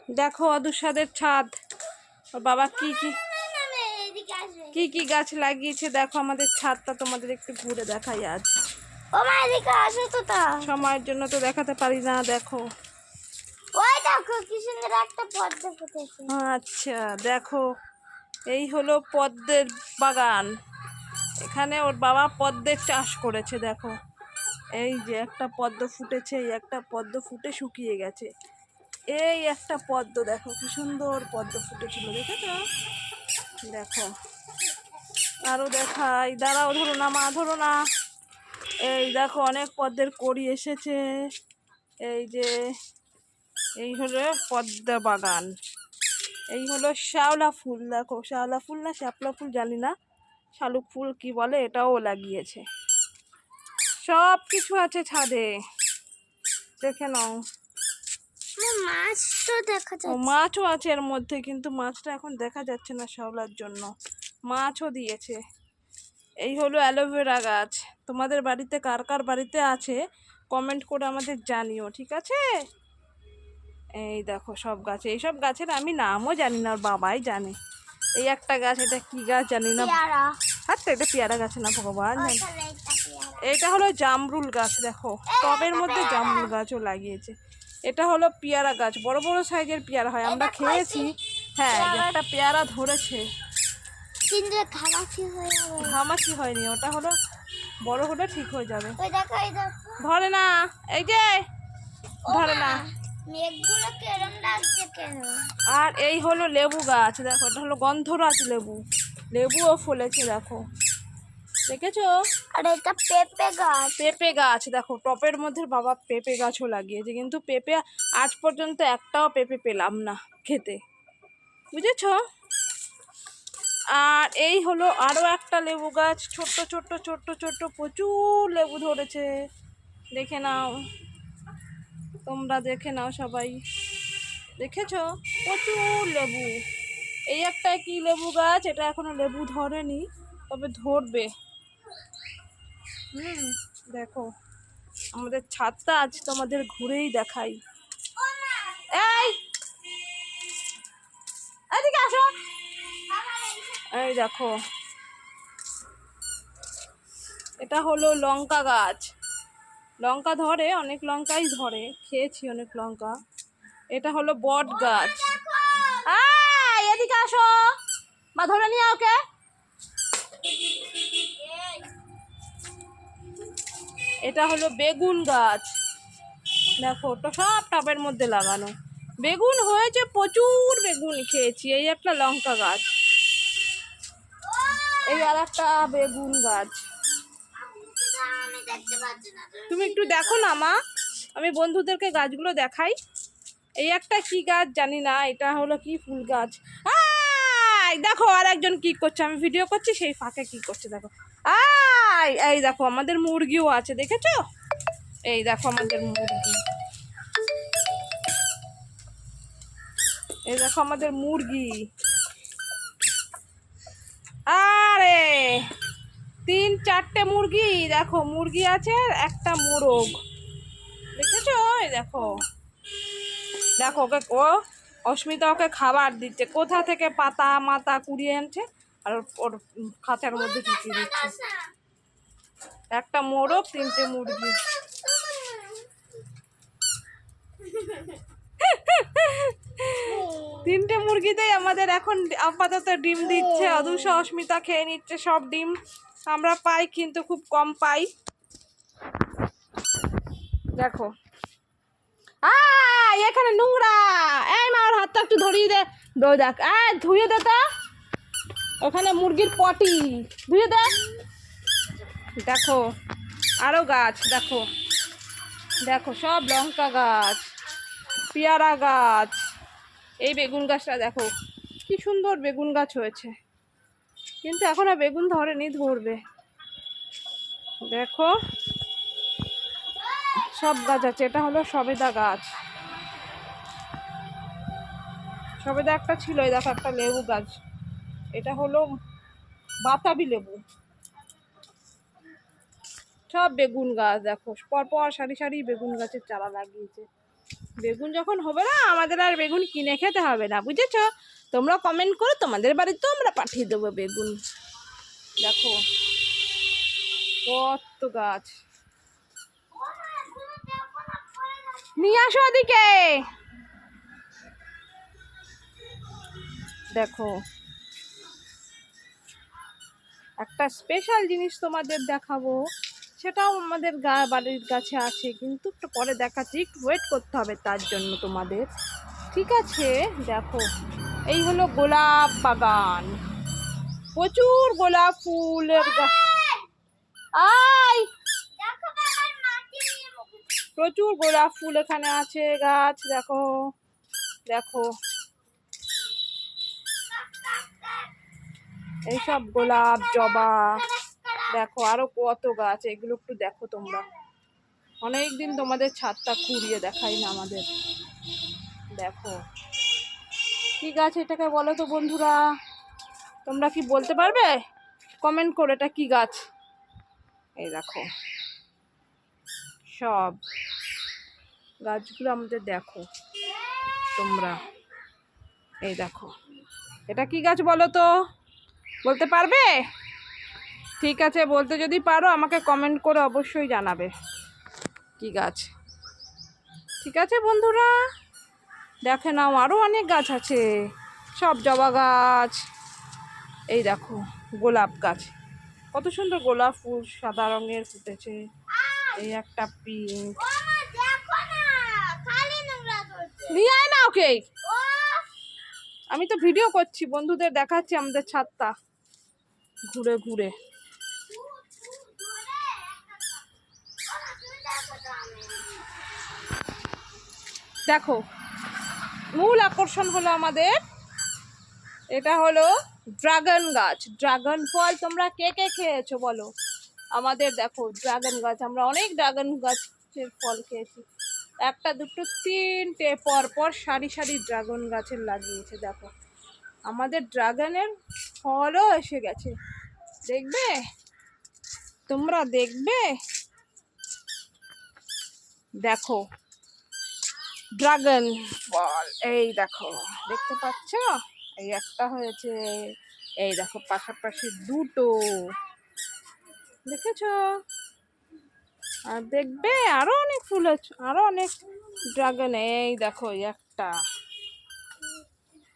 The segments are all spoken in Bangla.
দেখো অদূরসাদের ছাদ। ওর বাবা কি কি কি গাছ লাগিয়েছে দেখো। আমাদের ছাদটা তোমাদের একটু ঘুরে দেখাই আজ। ও মা এদিকে আসো তো। সময়ের জন্য তো দেখাতে পারি না। দেখো ওই দেখো কি সুন্দর একটা পদ্ম ফুটেছে। আচ্ছা দেখো, এই হলো পদ্মের বাগান। এখানে ওর বাবা পদ্মের চাষ করেছে। দেখো এই যে একটা পদ্ম ফুটেছে, এই একটা পদ্ম ফুটে শুকিয়ে গেছে। এই একটা পদ্ম দেখো কি সুন্দর পদ্ম ফুটেছিল, দেখেছো? দেখো আরো দেখাই, দাঁড়াও, ধরো না মা, ধরো না। এই দেখো অনেক পদ্মের কড়ি এসেছে। এই যে এই হলো পদ্ম বাগান। এই হলো শ্যাওলা ফুল। দেখো শ্যাওলা ফুল না শ্যাপলা ফুল জানি না, শালুক ফুল কি বলে, এটাও লাগিয়েছে। সব কিছু আছে ছাদে, দেখে নাও। মাছ তো দেখা ও যাচ্ছে। মাছও আছে এর মধ্যে, কিন্তু মাছটা এখন দেখা যাচ্ছে না শ্যাওলার জন্য। মাছও দিয়েছে। এই হলো অ্যালোভেরা গাছ। তোমাদের বাড়িতে কার কার বাড়িতে আছে কমেন্ট করে আমাদের জানিও, ঠিক আছে? এই দেখো সব গাছ, এইসব গাছের আমি নামও জানি না, ওর বাবাই জানে। এই একটা গাছ, এটা কি গাছ জানি না। আচ্ছা এটা পেয়ারা গাছ না, ভগবান জানে। এটা হলো জামরুল গাছ। দেখো টবের মধ্যে জামরুল গাছও লাগিয়েছে। এটা হলো পেয়ারা গাছ, বড় বড় সাইজের পেয়ারা হয়, আমরা খেয়েছি। হ্যাঁ একটা পেয়ারা ধরেছে, কিন্তু ঘামাচি হয়নি। ওটা হলো বড় হলে ঠিক হয়ে যাবে। ওই দেখো এই দেখো। ধরে না, এই যে ধরে না। মেঘগুলো কেরম লাগছে কেন? আর এই হলো লেবু গাছ। দেখো এটা হলো গন্ধরাজ লেবু, লেবুও ফলেছে দেখো, দেখেছো? আর এটা পেঁপে গাছ। পেঁপে গাছ দেখো, টপের মধ্যে বাবা পেঁপে গাছও লাগিয়েছে, কিন্তু পেঁপে আজ পর্যন্ত একটাও পেঁপে পেলাম না খেতে, বুঝেছো? আর এই হলো আরো একটা লেবু গাছ, ছোট্ট ছোট্ট ছোট্ট ছোট্ট প্রচুর লেবু ধরেছে, দেখে নাও, তোমরা দেখে নাও সবাই, দেখেছো? প্রচুর লেবু। এই একটা কি লেবু গাছ, এটা এখনো লেবু ধরেনি, তবে ধরবে। দেখো আমাদের ছাদটা আজ তোমাদের ঘুরেই দেখাই। এই এদিকে আসো। এই দেখো এটা হলো লঙ্কা গাছ। লঙ্কা ধরে, অনেক লঙ্কাই ধরে, খেয়েছি অনেক লঙ্কা। এটা হলো বট গাছ। এদিকে আসো, মা ধরে নিয়ে ওকে। এটা হলো বেগুন গাছ। দেখো ওটা সব টবের মধ্যে লাগানো, বেগুন হয়েছে প্রচুর, বেগুন খেয়েছি। এই একটা লঙ্কা গাছ, এই আর একটা বেগুন গাছ। তুমি একটু দেখো না মা, আমি বন্ধুদেরকে গাছগুলো দেখাই। এই একটা কি গাছ জানি না, এটা হলো কি ফুল গাছ। দেখো আর একজন কি করছে, আমি ভিডিও করছি সেই ফাঁকে কি করছে দেখো। এই দেখো আমাদের মুরগিও আছে, দেখেছো? এই দেখো আমাদের মুরগি, এই দেখো আমাদের মুরগি। আরে 3-4টে মুরগি, দেখো মুরগি আছে, একটা মোরগ, দেখেছো? এই দেখো, দেখো ওকে, অস্মিতা ওকে খাবার দিচ্ছে, কোথা থেকে পাতা মাতা কুড়িয়ে আনছে আর ওর খাঁচার মধ্যে ঢুকিয়ে দিচ্ছে। একটা মোরগ, 3টে মুরগি। তিনটে মুরগিতেই আমাদের এখন আপাতত ডিম দিচ্ছে। অদূষা অস্মিতা খেয়ে নিচ্ছে সব ডিম, আমরা পাই কিন্তু খুব কম পাই। দেখো এখানে নোংরা, এই মা ওর হাতটা একটু ধরিয়ে দে, দেখ ধুয়ে দে তো, ওখানে মুরগির পটি ধুয়ে দে। দেখো আরো গাছ, দেখো দেখো সব লঙ্কা গাছ, পেয়ারা গাছ। এই বেগুন গাছটা দেখো কি সুন্দর বেগুন গাছ হয়েছে, কিন্তু এখনো বেগুন ধরেনি, ধরবে। দেখো সব গাছ আছে। এটা হলো সবেদা গাছ, সবেদা একটা ছিল। এই দেখো একটা লেবু গাছ, এটা হলো বাতাবি লেবু। সব বেগুন গাছ দেখো, পরপর সারি সারি বেগুন গাছের চারা লাগিয়েছে। বেগুন যখন হবে না আমাদের আর বেগুন কিনে খেতে হবে না, বুঝেছো? তোমরা কমেন্ট করো, তোমাদের বাড়িতেও আমরা পাঠিয়ে দেবো বেগুন। দেখো কত গাছ, নিয়ে আসো ওদিকে। দেখো একটা স্পেশাল জিনিস তোমাদের দেখাবো, সেটাও আমাদের বাড়ির কাছে আছে, কিন্তু একটু পরে দেখাচ্ছি, একটু ওয়েট করতে হবে তার জন্য তোমাদের, ঠিক আছে? দেখো এই হলো গোলাপ বাগান, প্রচুর গোলাপ ফুলের আয় প্রচুর গোলাপ ফুল এখানে আছে, গাছ দেখো। দেখো এইসব গোলাপ, জবা, দেখো আরো কত গাছ, এগুলো একটু দেখো তোমরা। অনেকদিন তোমাদের ছাদটা কুড়িয়ে দেখাই না আমাদের। দেখো কি গাছ এটাকে বলো তো বন্ধুরা, তোমরা কি বলতে পারবে? কমেন্ট করো এটা কি গাছ। এই দেখো সব গাছগুলো আমাদের, দেখো তোমরা, এই দেখো এটা কি গাছ বলো তো, বলতে পারবে? ঠিক আছে, বলতে যদি পারো আমাকে কমেন্ট করে অবশ্যই জানাবে কি গাছ। ঠিক আছে বন্ধুরা, দেখে নাও আরও অনেক গাছ আছে, সব জবা গাছ। এই দেখো গোলাপ গাছ, কত সুন্দর গোলাপ ফুল সাদা রঙের ফুটেছে। এই একটা পিঙ্ক, নিয়ে আয় না ওকে। আমি তো ভিডিও করছি, বন্ধুদের দেখাচ্ছি আমাদের ছাদটা ঘুরে ঘুরে। দেখো মূল আকর্ষণ হলো আমাদের, এটা হলো ড্রাগন গাছ। ড্রাগন ফল তোমরা কে কে খেয়েছো বলো? আমাদের দেখো ড্রাগন গাছ, আমরা অনেক ড্রাগন গাছের ফল খেয়েছি, একটা দুটো তিনটে পর পর সারি সারি ড্রাগন গাছের লাগিয়েছে। দেখো আমাদের ড্রাগনের ফলও এসে গেছে, দেখবে তোমরা, দেখবে। দেখো ড্রাগন ফল, এই দেখো দেখতে পাচ্ছ, এই একটা হয়েছে, এই দেখো পাশাপাশি দুটো, দেখেছো? আর দেখবে আরো অনেক ফুল আছে, আরো অনেক ড্রাগন, এই দেখো একটা,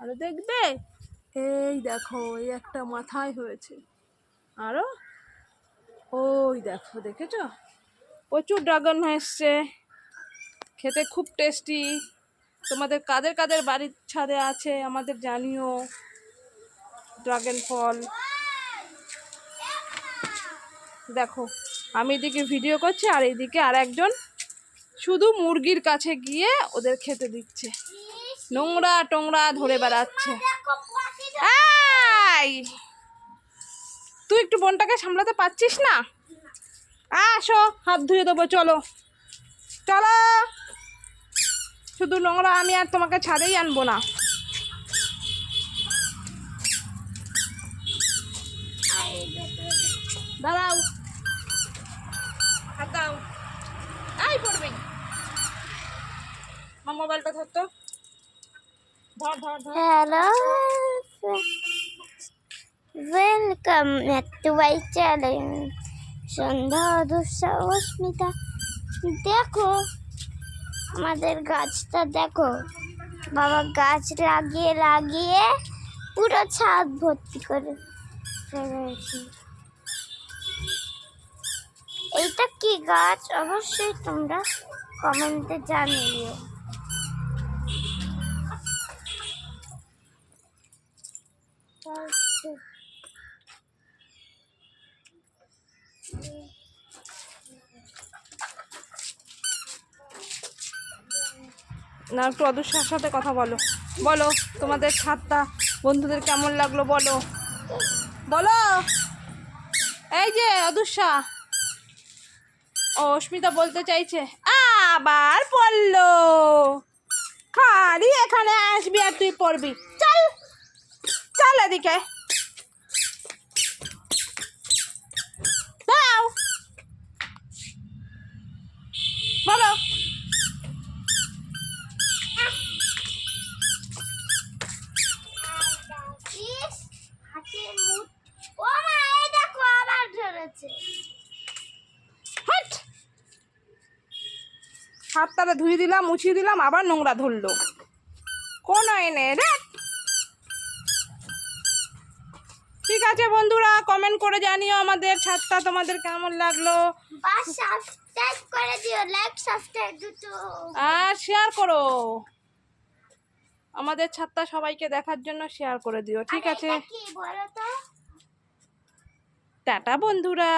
আরো দেখবে, এই দেখো এই একটা মাথায় হয়েছে, আরো ওই দেখো, দেখেছো? প্রচুর ড্রাগন এসছে, খেতে খুব টেস্টি। তোমাদের কাদের কাদের বাড়ির ছাদে আছে আমাদের জানিও ড্রাগন ফল। দেখো আমি এদিকে ভিডিও করছি, আর এইদিকে আর একজন শুধু মুরগির কাছে গিয়ে ওদের খেতে দিচ্ছে, নোংরা টোংরা ধরে বেড়াচ্ছে। তুই একটু বোনটাকে সামলাতে পারছিস না? আসো হাত ধুয়ে দেবো, চলো চলো, শুধু নোংরা আমি আর তোমাকে ছাদেই আনবো না। দাঁড়াও, হাত দাও, এই পড়বে, আমার মোবাইলটা ধরতো, ধর ধর ধর। Hello, welcome to my channel Sandhya অদুষা অস্মিতা। দেখো আমাদের গাছটা, দেখো বাবা গাছ লাগিয়ে লাগিয়ে পুরো ছাদ ভর্তি করে ফেলেছে। এইটা কি গাছ অবশ্যই তোমরা কমেন্টে জানিও। না একটু অদূষার সাথে কথা বলো, বলো তোমাদের ছাদটা বন্ধুদের কেমন লাগলো বলো, বলো। এই যে অদূষা, ও অস্মিতা বলতে চাইছে, আবার পড়লো, খালি এখানে আসবি আর তুই পড়বি, চল চল এদিকে, দাও বলো। ছাদটারে ধুয়ে দিলাম, মুছিয়ে দিলাম, আবার নোংরা ধরলো। কোন এনে রে। ঠিক আছে বন্ধুরা, কমেন্ট করে জানিও আমাদের ছাদটা তোমাদের কেমন লাগলো। বাস সাবস্ক্রাইব করে দিও, লাইক সাবস্ক্রাইব দুটো। আর শেয়ার করো, আমাদের ছাদটা সবাইকে দেখার জন্য শেয়ার করে দিও। ঠিক আছে, কি বলো তো? টাটা বন্ধুরা।